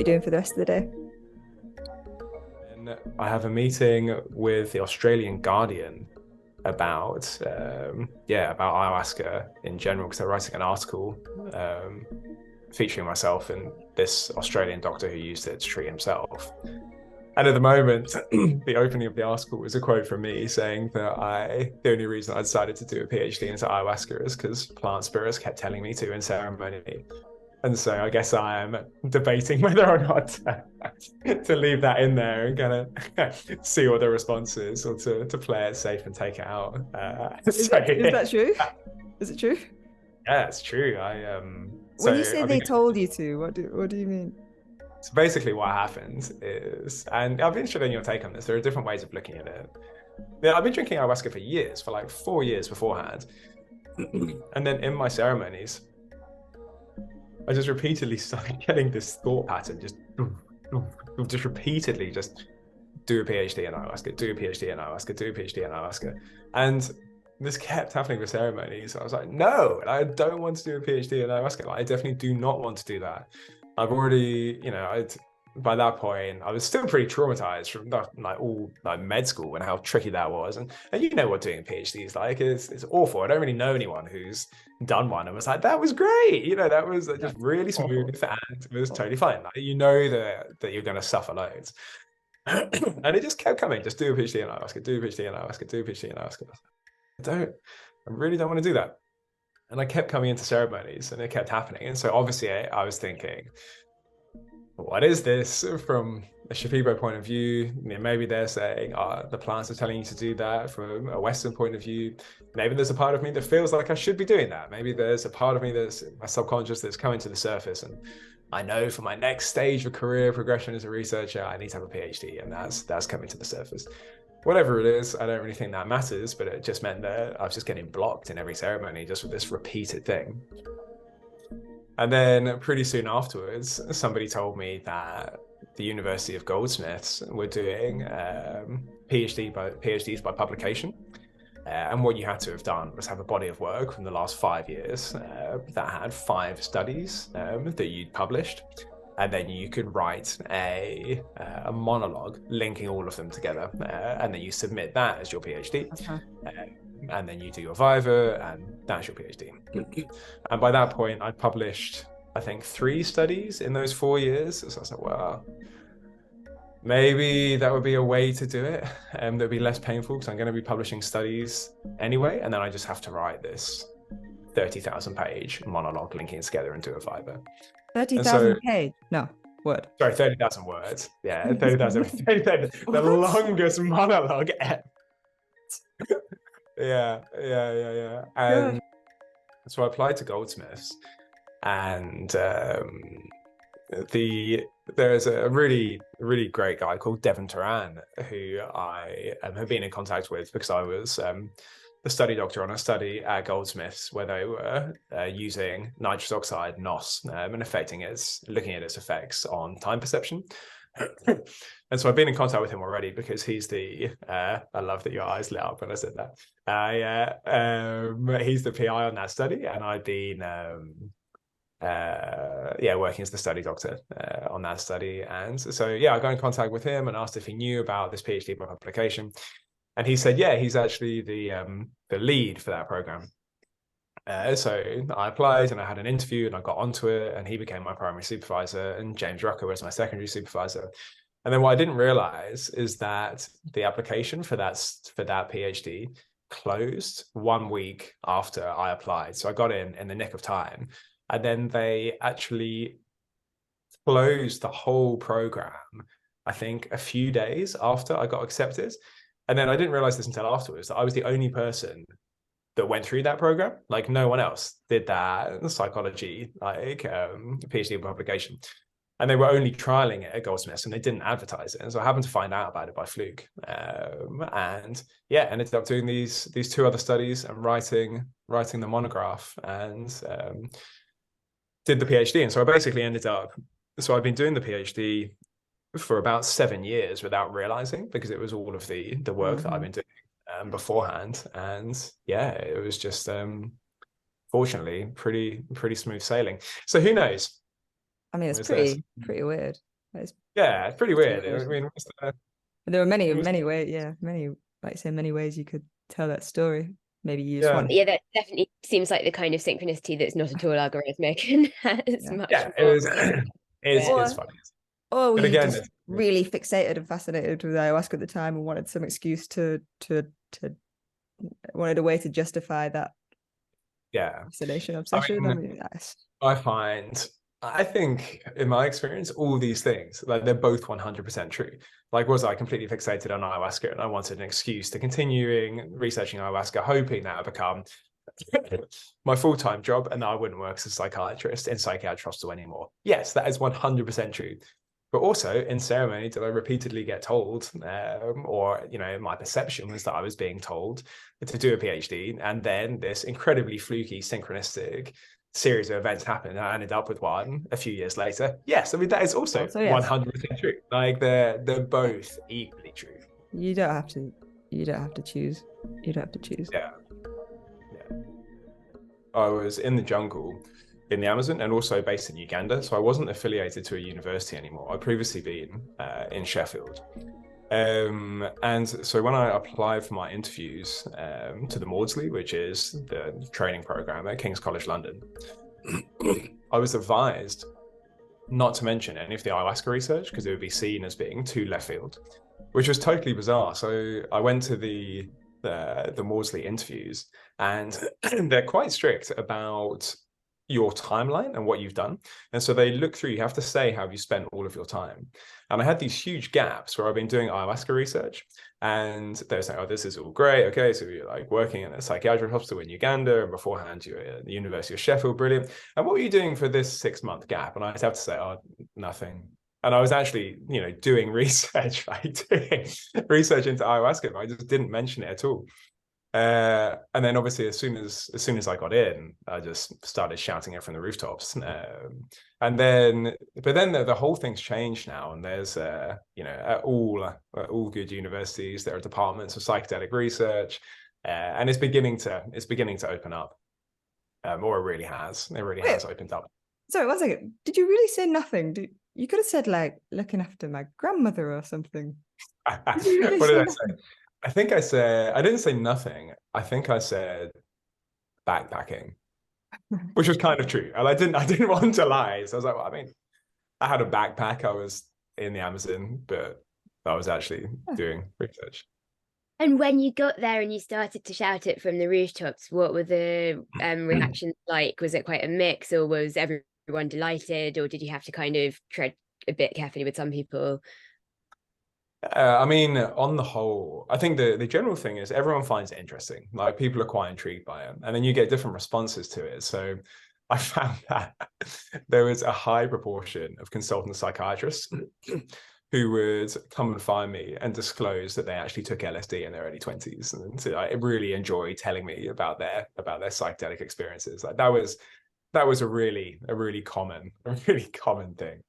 are you doing for the rest of the day? And I have a meeting with the Australian Guardian about about ayahuasca in general, because they're writing an article featuring myself and this Australian doctor who used it to treat himself. And at the moment, the opening of the article was a quote from me saying that the only reason I decided to do a PhD into ayahuasca is because plant spirits kept telling me to in ceremony. And so I guess I am debating whether or not to leave that in there and kind of see what the response is, or to play it safe and take it out. Is that true? Is it true? Yeah, it's true. When you say I've they been told you to, what do you mean? So basically what happened is, and I'll be interested in your take on this, there are different ways of looking at it. Yeah, I've been drinking ayahuasca for years, for like 4 years beforehand. And then in my ceremonies, I just repeatedly started getting this thought pattern, just repeatedly just do a PhD in ayahuasca, do a PhD in ayahuasca, do a PhD in ayahuasca. And this kept happening with ceremonies. I was like, no, I don't want to do a PhD in ayahuasca. Like, I definitely do not want to do that. I've already, by that point, I was still pretty traumatized from all med school and how tricky that was. And you know what doing a PhD is like. It's awful. I don't really know anyone who's done one and was like, that was great. That was just really smooth and it was totally fine. Like, that you're going to suffer loads. And it just kept coming. Just do a PhD in ayahuasca, do a PhD in ayahuasca, do a PhD in ayahuasca. I really don't want to do that. And I kept coming into ceremonies and it kept happening. And so obviously I was thinking, what is this from a Shipibo point of view? Maybe they're saying, the plants are telling you to do that from a Western point of view. Maybe there's a part of me that feels like I should be doing that. Maybe there's a part of me that's my subconscious that's coming to the surface. And I know for my next stage of career progression as a researcher, I need to have a PhD, and that's coming to the surface. Whatever it is, I don't really think that matters, but it just meant that I was just getting blocked in every ceremony just with this repeated thing. And then pretty soon afterwards, somebody told me that the University of Goldsmiths were doing PhDs by publication. And what you had to have done was have a body of work from the last 5 years that had 5 studies that you'd published. And then you could write a monologue linking all of them together. And then you submit that as your PhD. And then you do your viva, and that's your PhD. And by that point, I'd published, I think, 3 studies in those 4 years. So I was like, well, maybe that would be a way to do it. That would be less painful because I'm going to be publishing studies anyway. And then I just have to write this 30,000 page monologue linking together into a viva. 30,000 page? No, word. Sorry, 30,000 words. Yeah, 30,000. The longest monologue ever. Yeah. And so I applied to Goldsmiths, and there's a really, really great guy called Devon Turan who I have been in contact with because I was the study doctor on a study at Goldsmiths where they were using nitrous oxide NOS and looking at its effects on time perception. And so I've been in contact with him already because he's I love that your eyes lit up when I said that. He's the PI on that study, and I've been working as the study doctor on that study. And so I got in contact with him and asked if he knew about this PhD by publication, and he said he's actually the lead for that program. So I applied and I had an interview and I got onto it, and he became my primary supervisor and James Rucker was my secondary supervisor. And then what I didn't realize is that the application for that PhD closed 1 week after I applied. So I got in the nick of time, and then they actually closed the whole program, I think a few days after I got accepted. And then I didn't realize this until afterwards, that I was the only person that went through that program. Like, no one else did that psychology, PhD publication. And they were only trialing it at Goldsmiths, and they didn't advertise it. And so I happened to find out about it by fluke. Ended up doing these 2 other studies and writing the monograph, and did the PhD. And so I basically I've been doing the PhD for about 7 years without realizing, because it was all of the work that I've been doing beforehand. And it was just fortunately pretty smooth sailing. So who knows? I mean, it's pretty weird. Yeah, it's pretty weird. I mean, there were many ways. Yeah, many ways you could tell that story. Maybe you just want. Yeah, that definitely seems like the kind of synchronicity that's not at all algorithmic and it's much more. It's funny. Or were you just really fixated and fascinated with ayahuasca at the time and wanted some excuse to wanted a way to justify that fascination, obsession? I think in my experience, all these things, like, they're both 100% true. Like, was I completely fixated on ayahuasca and I wanted an excuse to continuing researching ayahuasca, hoping that would become my full-time job and that I wouldn't work as a psychiatrist in psychiatric hospital anymore? Yes, that is 100% true. But also in ceremony, did I repeatedly get told, or, you know, my perception was that I was being told to do a PhD, and then this incredibly fluky, synchronistic series of events happened, and I ended up with one a few years later. Yes, I mean, that is also 100% true. Like, they're both equally true. You don't have to choose. You don't have to choose. Yeah. I was in the jungle in the Amazon and also based in Uganda, so I wasn't affiliated to a university anymore. I'd previously been in Sheffield. And so when I applied for my interviews to the Maudsley, which is the training program at King's College London, I was advised not to mention any of the ayahuasca research because it would be seen as being too left field, which was totally bizarre. So I went to the Maudsley interviews, and they're quite strict about your timeline and what you've done. And so they look through, you have to say how you spent all of your time. And I had these huge gaps where I've been doing ayahuasca research, and they're saying, oh, this is all great. Okay, so you're like working in a psychiatric hospital in Uganda, and beforehand you're at the University of Sheffield, brilliant. And what were you doing for this 6-month gap? And I'd have to say, oh, nothing. And I was actually, you know, doing research, doing research into ayahuasca, but I just didn't mention it at all. And then obviously as soon as I got in, I just started shouting it from the rooftops. But then the whole thing's changed now, and there's you know, at all good universities there are departments of psychedelic research, and it's beginning to open up, or it really has opened up. Sorry, 1 second. Did you really say nothing? You could have said, like, looking after my grandmother or something. What did I say? I think I said, I didn't say nothing. I think I said backpacking, which was kind of true. And I didn't want to lie. So I was like, well, I mean, I had a backpack. I was in the Amazon, but I was actually doing research. And when you got there and you started to shout it from the rooftops, what were the reactions like? Was it quite a mix, or was everyone delighted, or did you have to kind of tread a bit carefully with some people? I mean, on the whole, I think the general thing is everyone finds it interesting. Like, people are quite intrigued by it, and then you get different responses to it. So I found that there was a high proportion of consultant psychiatrists who would come and find me and disclose that they actually took LSD in their early 20s, and so I really enjoy telling me about their psychedelic experiences. Like, that was a really common thing.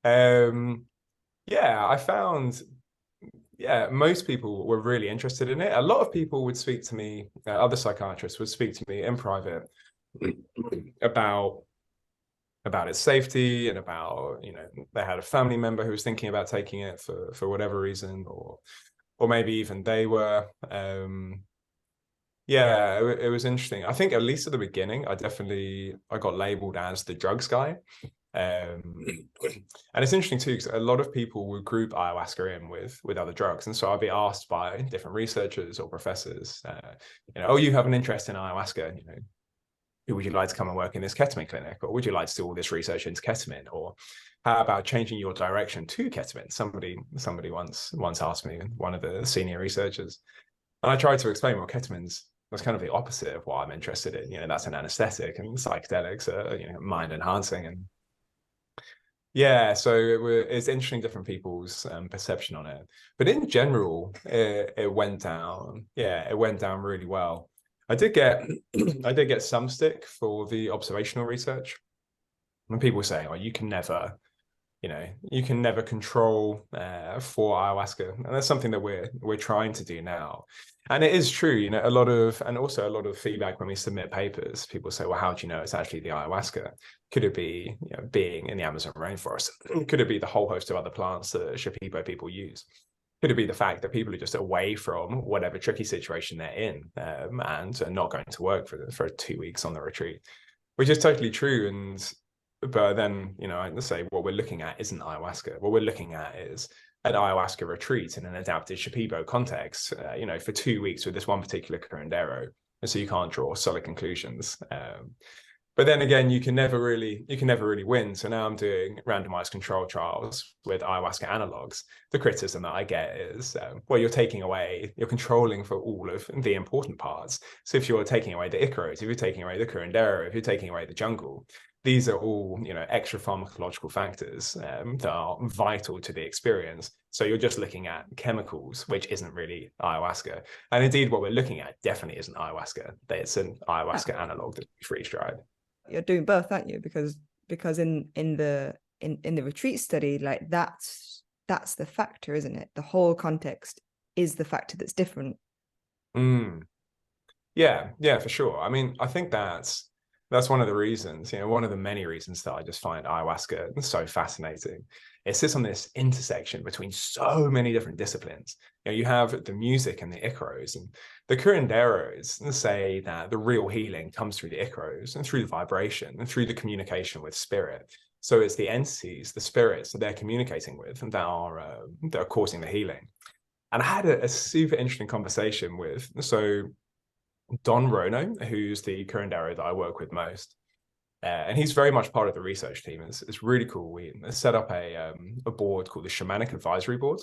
I found. Yeah, most people were really interested in it. A lot of people would speak to me, other psychiatrists would speak to me in private about its safety, and about, you know, they had a family member who was thinking about taking it for whatever reason, or maybe even they were. It was interesting. I think at least at the beginning, I got labeled as the drugs guy. And it's interesting too, because a lot of people would group ayahuasca in with other drugs, and so I'd be asked by different researchers or professors, you know, oh, you have an interest in ayahuasca, you know, would you like to come and work in this ketamine clinic, or would you like to do all this research into ketamine, or how about changing your direction to ketamine? Somebody once asked me, one of the senior researchers, and I tried to explain, well, ketamine's that's kind of the opposite of what I'm interested in. You know, that's an anesthetic, and psychedelics are, you know, mind enhancing. And yeah, so it's interesting, different people's perception on it. But in general, it went down. Yeah, it went down really well. I did get some stick for the observational research. When people say, "Oh, you can never you can never control for ayahuasca, and that's something that we're trying to do now. And it is true, a lot of feedback when we submit papers. People say, well, how do you know it's actually the ayahuasca? Could it be being in the Amazon rainforest? Could it be the whole host of other plants that Shipibo people use? Could it be the fact that people are just away from whatever tricky situation they're in, and are not going to work for 2 weeks on the retreat? Which is totally true. But then, I say what we're looking at isn't ayahuasca. What we're looking at is an ayahuasca retreat in an adapted Shipibo context, for 2 weeks with this one particular curandero. And so you can't draw solid conclusions. But then again, you can never really win. So now I'm doing randomized control trials with ayahuasca analogs. The criticism that I get is, you're controlling for all of the important parts. So if you're taking away the icaros, if you're taking away the curandero, if you're taking away the jungle, these are all, extra pharmacological factors that are vital to the experience. So you're just looking at chemicals, which isn't really ayahuasca. And indeed, what we're looking at definitely isn't ayahuasca. It's an ayahuasca analog that's freeze-dried. You're doing both, aren't you? Because in the retreat study, like that's the factor, isn't it? The whole context is the factor that's different. Yeah, for sure. I mean, I think that's one of the reasons, one of the many reasons that I just find ayahuasca so fascinating. It sits on this intersection between so many different disciplines. You have the music and the icaros, and the curanderos say that the real healing comes through the icaros and through the vibration and through the communication with spirit. So it's the entities, the spirits that they're communicating with and that are causing the healing. And I had a super interesting conversation with Don Rono, who's the curandero that I work with most. And he's very much part of the research team. It's really cool. We set up a board called the Shamanic Advisory Board.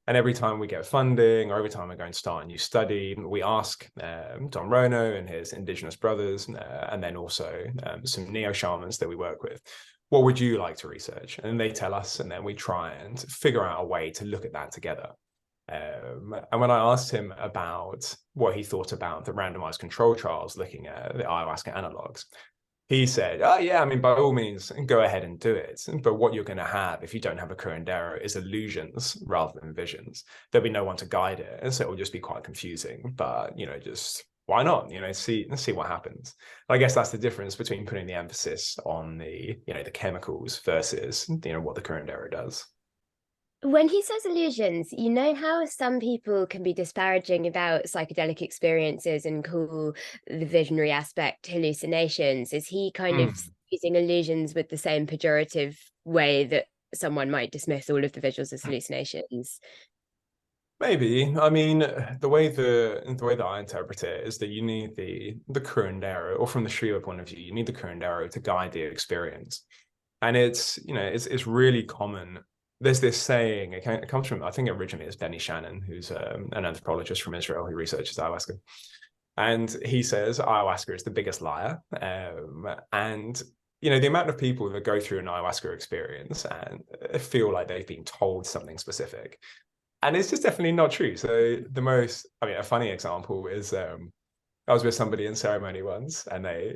And every time we get funding or every time we're going to start a new study, we ask Don Rono and his indigenous brothers, and then also some neo-shamans that we work with, what would you like to research? And they tell us, and then we try and figure out a way to look at that together. And when I asked him about what he thought about the randomized control trials looking at the ayahuasca analogs, he said, oh yeah, I mean, by all means, go ahead and do it. But what you're going to have if you don't have a curandero is illusions rather than visions. There'll be no one to guide it. And so it will just be quite confusing. But, just why not? See what happens. I guess that's the difference between putting the emphasis on the chemicals versus, what the curandero does. When he says illusions, how some people can be disparaging about psychedelic experiences and call the visionary aspect hallucinations. Is he kind of using illusions with the same pejorative way that someone might dismiss all of the visuals as hallucinations? Maybe. I mean, the way that I interpret it is that you need the curandero, or from the Shiva point of view, you need the curandero to guide the experience. And it's really common. There's this saying, it comes from, I think originally it's Benny Shannon, who's an anthropologist from Israel who researches ayahuasca. And he says ayahuasca is the biggest liar. And, the amount of people that go through an ayahuasca experience and feel like they've been told something specific. And it's just definitely not true. So a funny example is I was with somebody in ceremony once, and they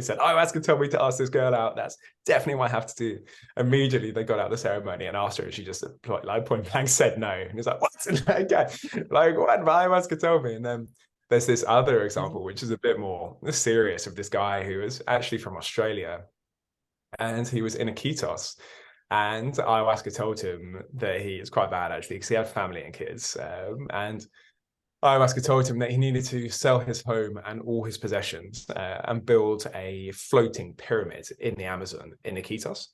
said, ayahuasca told me to ask this girl out. That's definitely what I have to do. Immediately, they got out of the ceremony and asked her, and she just point blank said no. And it's like, what? Okay. Like, what? Ayahuasca told me. And then there's this other example, which is a bit more serious, of this guy who was actually from Australia, and he was in Iquitos. And ayahuasca told him that he is quite bad, actually, because he had family and kids. And ayahuasca told him that he needed to sell his home and all his possessions and build a floating pyramid in the Amazon in Iquitos,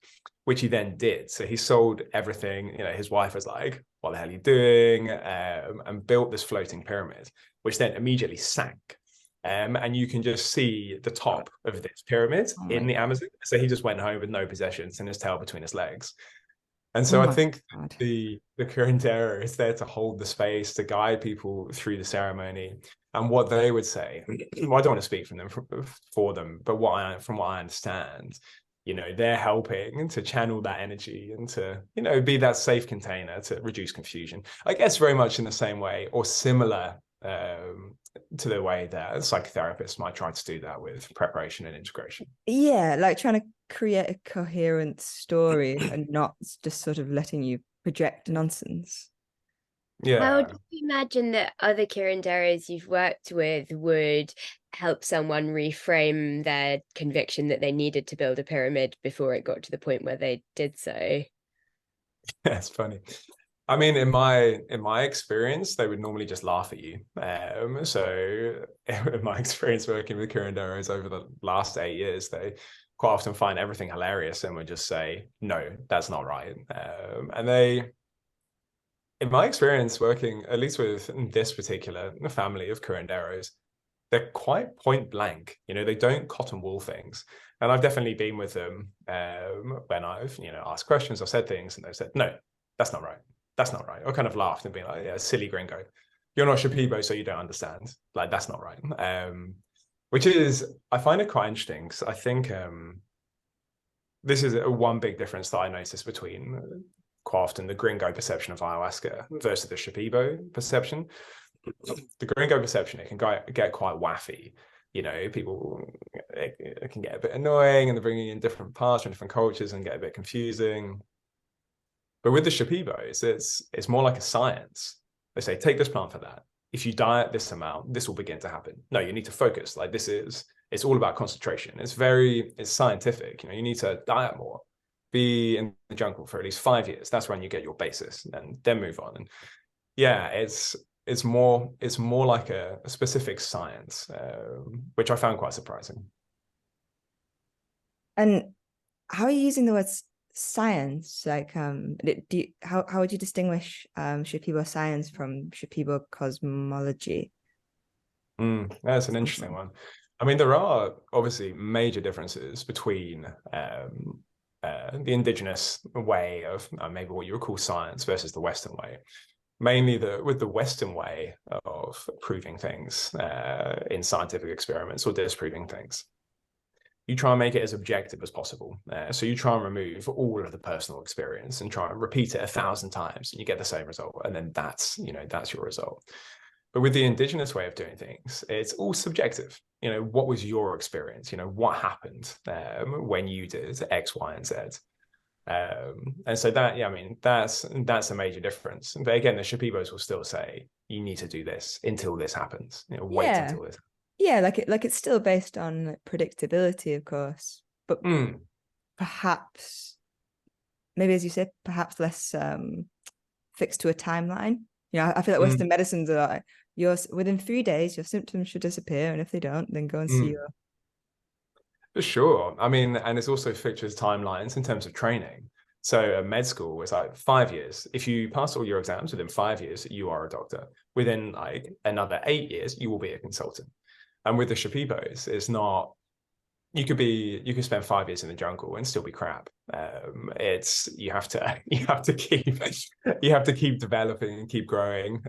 which he then did. So he sold everything. His wife was like, what the hell are you doing? And built this floating pyramid, which then immediately sank. And you can just see the top of this pyramid in the Amazon. So he just went home with no possessions and his tail between his legs. And so I think the curandero is there to hold the space, to guide people through the ceremony. And what they would say, well, I don't want to speak for them, but from what I understand, they're helping to channel that energy and to, be that safe container to reduce confusion. I guess very much in the same way or similar to the way that psychotherapists might try to do that with preparation and integration. Yeah, like trying to create a coherent story and not just sort of letting you project nonsense. How Yeah. do you imagine that other curanderos you've worked with would help someone reframe their conviction that they needed to build a pyramid before it got to the point where they did so? That's funny. I mean, in my experience, they would normally just laugh at you. So in my experience working with curanderos over the last 8 years, they quite often find everything hilarious and would just say, no, that's not right. And they, in my experience working, at least with this particular family of curanderos, they're quite point blank. They don't cotton wool things. And I've definitely been with them when I've, asked questions or said things, and they've said, no, that's not right. That's not right. Or kind of laughed and been like, yeah, silly gringo. You're not Shipibo, so you don't understand. Like, that's not right. Which is, I find it quite interesting, because I think this is one big difference that I notice between quite often the gringo perception of ayahuasca versus the Shipibo perception. The gringo perception, it can get quite waffy. People, it can get a bit annoying, and they're bringing in different parts from different cultures and get a bit confusing. But with the Shipibos, it's more like a science. They say, take this plant for that. If you diet this amount, this will begin to happen. No, you need to focus. Like, it's all about concentration. It's scientific. You need to diet more, be in the jungle for at least 5 years. That's when you get your basis, and then move on. And yeah, it's more like a specific science, which I found quite surprising. And how are you using the words science? Like, how would you distinguish Shipibo science from Shipibo cosmology? That's an interesting one. I mean, there are obviously major differences between the indigenous way of maybe what you would call science versus the Western way. Mainly with the Western way of proving things in scientific experiments or disproving things, you try and make it as objective as possible. So you try and remove all of the personal experience and try and repeat it 1,000 times, and you get the same result. And then that's your result. But with the indigenous way of doing things, it's all subjective. What was your experience? What happened when you did X, Y, and Z? And so that, yeah, I mean, that's a major difference. But again, the Shipibos will still say, you need to do this until this happens. Wait until this. Yeah, like it's still based on predictability, of course, but perhaps, maybe as you said, perhaps less fixed to a timeline. I feel like Western medicines are like, within 3 days, your symptoms should disappear, and if they don't, then go and see your. For sure. I mean, and it's also fixed with timelines in terms of training. So a med school is like 5 years. If you pass all your exams within 5 years, you are a doctor. Within like another 8 years, you will be a consultant. And with the Shipibos, it's not. You could spend 5 years in the jungle and still be crap. You have to keep developing and keep growing.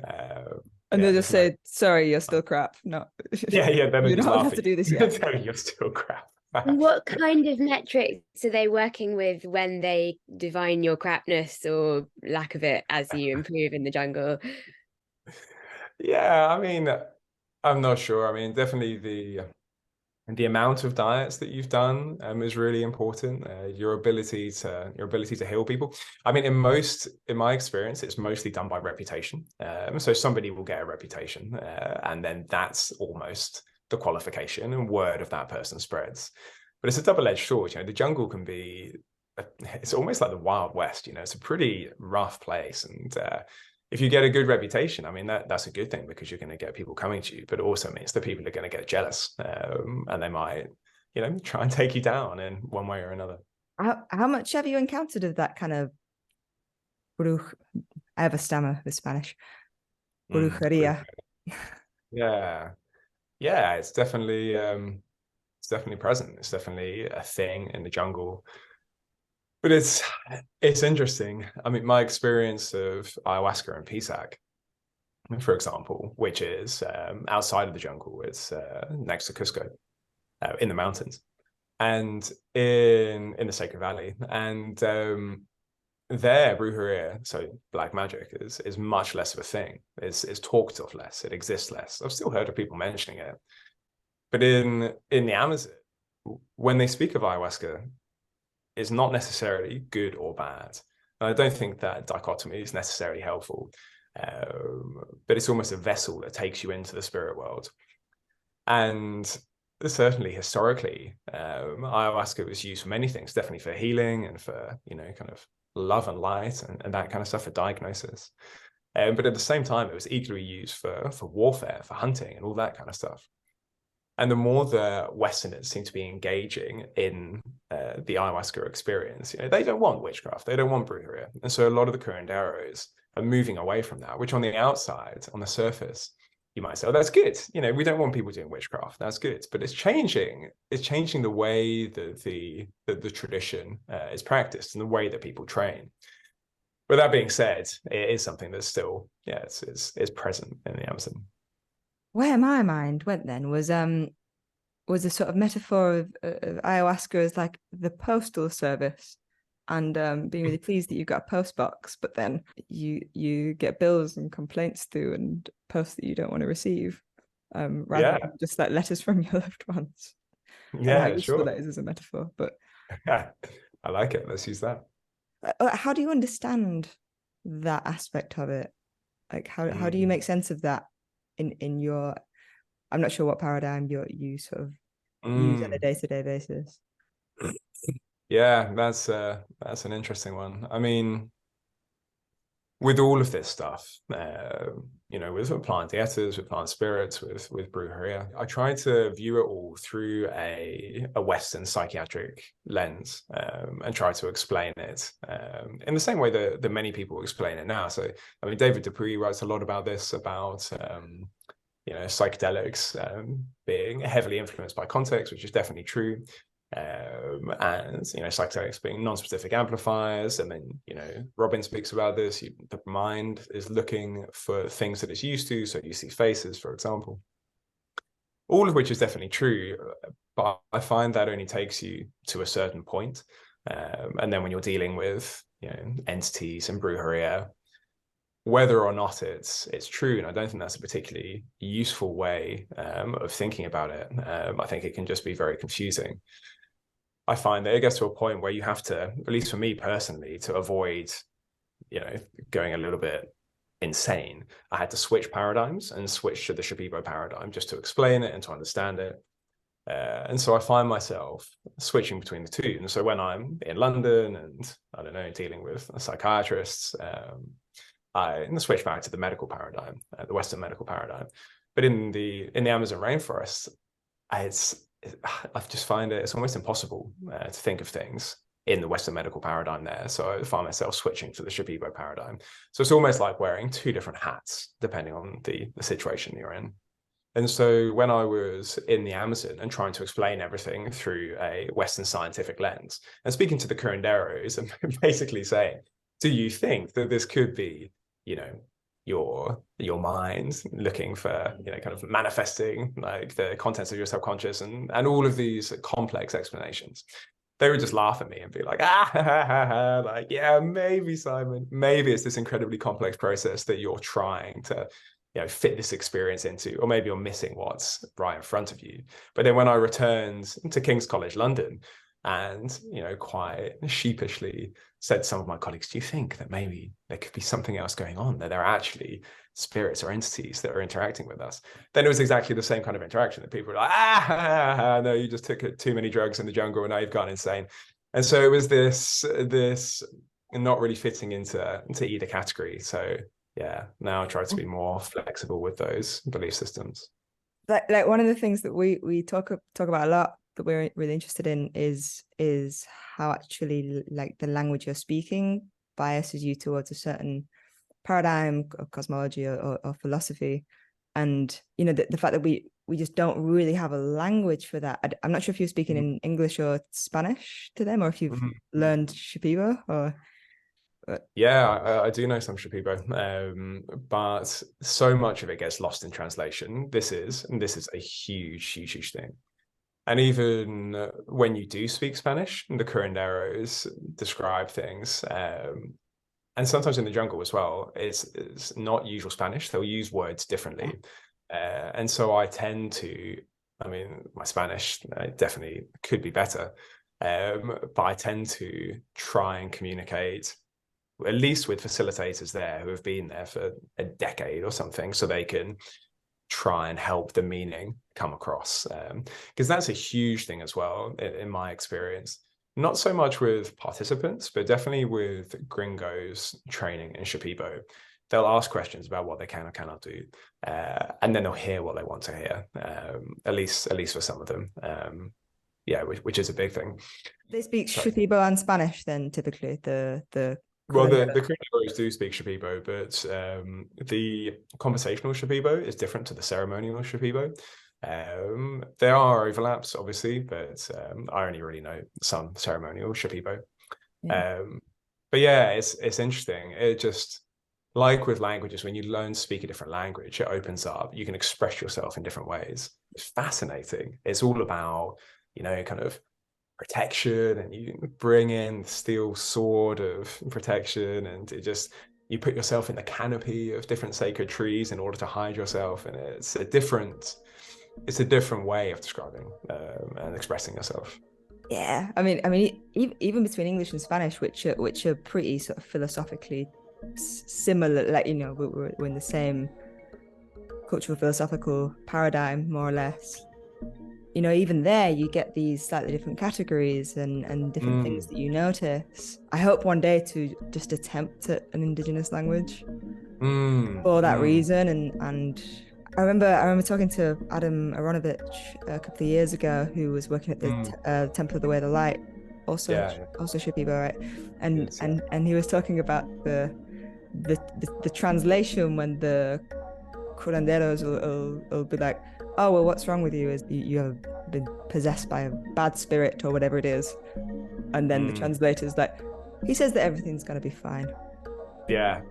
And they'll just say, sorry, you're still crap. No. Yeah. Then you don't have to do this yet. You're still crap. What kind of metrics are they working with when they divine your crapness or lack of it as you improve in the jungle? Yeah, I mean, I'm not sure. I mean, definitely the amount of diets that you've done is really important. Your ability to heal people. I mean, in my experience, it's mostly done by reputation. So somebody will get a reputation, and then that's almost the qualification, and word of that person spreads. But it's a double-edged sword. The jungle can be. It's almost like the Wild West. It's a pretty rough place, and if you get a good reputation, I mean, that's a good thing, because you're going to get people coming to you, but it also means that people are going to get jealous, and they might, try and take you down in one way or another. How much have you encountered of that kind of I have a stammer with Spanish. Brujeria. Yeah, it's definitely present. It's definitely a thing in the jungle. But it's interesting. I mean, my experience of ayahuasca and Pisac, for example, which is outside of the jungle, it's next to Cusco, in the mountains, and in the Sacred Valley, and there brujeria, so black magic, is much less of a thing. It's talked of less. It exists less. I've still heard of people mentioning it, but in the Amazon, when they speak of ayahuasca, is not necessarily good or bad. And I don't think that dichotomy is necessarily helpful, but it's almost a vessel that takes you into the spirit world. And certainly historically, ayahuasca was used for many things, definitely for healing and for, kind of love and light and that kind of stuff, for diagnosis. But at the same time, it was equally used for warfare, for hunting and all that kind of stuff. And the more the Westerners seem to be engaging in the ayahuasca experience, they don't want witchcraft, they don't want brujeria. And so a lot of the curanderos are moving away from that, which on the outside, on the surface, you might say, oh, that's good. We don't want people doing witchcraft. That's good. But it's changing. It's changing the way that the tradition is practiced and the way that people train. But that being said, it is something that's still, it's present in the Amazon. Where my mind went then was a sort of metaphor of ayahuasca as like the postal service, and being really pleased that you've got a post box, but then you get bills and complaints through and posts that you don't want to receive, rather than just like letters from your loved ones. Yeah, how useful sure. that is as a metaphor. But I like it. Let's use that. How do you understand that aspect of it? Like how do you make sense of that in your, I'm not sure what paradigm you sort of use on a day-to-day basis? Yeah, that's an interesting one. I mean, with all of this stuff, with plant dietas, with plant spirits, with brujeria, I try to view it all through a Western psychiatric lens, and try to explain it in the same way that many people explain it now. So, I mean, David Dupuy writes a lot about this, about psychedelics being heavily influenced by context, which is definitely true. And psychedelics being non-specific amplifiers, and then Robin speaks about this. The mind is looking for things that it's used to, so you see faces, for example. All of which is definitely true, but I find that only takes you to a certain point, and then when you're dealing with entities and brujeria, whether or not it's true, and I don't think that's a particularly useful way of thinking about it. I think it can just be very confusing. I find that it gets to a point where you have to, at least for me personally, to avoid, going a little bit insane, I had to switch paradigms and switch to the Shipibo paradigm just to explain it and to understand it. And so I find myself switching between the two. And so when I'm in London and, I don't know, dealing with psychiatrists, I switch back to the medical paradigm, the Western medical paradigm. But in the Amazon rainforest, I just find it's almost impossible to think of things in the Western medical paradigm there. So I find myself switching to the Shipibo paradigm. So it's almost like wearing two different hats, depending on the situation you're in. And so when I was in the Amazon and trying to explain everything through a Western scientific lens, and speaking to the curanderos and basically saying, do you think that this could be, your mind looking for, kind of manifesting like the contents of your subconscious and all of these complex explanations? They would just laugh at me and be like, like, yeah, maybe, Simon, maybe it's this incredibly complex process that you're trying to, fit this experience into, or maybe you're missing what's right in front of you. But then when I returned to King's College London and, quite sheepishly said to some of my colleagues, do you think that maybe there could be something else going on, that there are actually spirits or entities that are interacting with us? Then it was exactly the same kind of interaction, that people were like, no, you just took too many drugs in the jungle and now you've gone insane. And so it was this not really fitting into either category. So yeah, now I try to be more flexible with those belief systems. Like one of the things that we talk about a lot, that we're really interested in, is how actually like the language you're speaking biases you towards a certain paradigm of cosmology or philosophy. And the fact that we just don't really have a language for that. I'm not sure if you're speaking in English or Spanish to them, or if you've learned Shipibo or... Yeah, I do know some Shipibo, but so much of it gets lost in translation. This is a huge thing. And even when you do speak Spanish, the curanderos describe things, and sometimes in the jungle as well, it's not usual Spanish. They'll use words differently. And so I tend to, I mean, my Spanish definitely could be better. But I tend to try and communicate, at least with facilitators there who have been there for a decade or something, so they can try and help the meaning come across. Because that's a huge thing as well, in my experience. Not so much with participants, but definitely with gringos training in Shipibo. They'll ask questions about what they can or cannot do, and then they'll hear what they want to hear. At least for some of them, which is a big thing. They speak Shipibo and Spanish then, typically. The gringos do speak Shipibo, but the conversational Shipibo is different to the ceremonial Shipibo. There are overlaps, obviously, but I only really know some ceremonial Shipibo. But yeah, it's interesting. It just, like with languages, when you learn to speak a different language, it opens up. You can express yourself in different ways. It's fascinating. It's all about, kind of protection, and you bring in the steel sword of protection, and you put yourself in the canopy of different sacred trees in order to hide yourself. And it's a different way of describing and expressing yourself. Yeah, I mean, even between English and Spanish, which are pretty sort of philosophically similar, like, we're in the same cultural philosophical paradigm, more or less. Even there you get these slightly different categories and different things that you notice. I hope one day to just attempt at an indigenous language for that reason. And I remember talking to Adam Aronovich a couple of years ago, who was working at the Temple of the Way of the Light, also Shipibo, right? And he was talking about the translation when the curanderos will be like, oh, well, what's wrong with you is you have been possessed by a bad spirit or whatever it is. And then the translator's like, he says that everything's going to be fine. Yeah.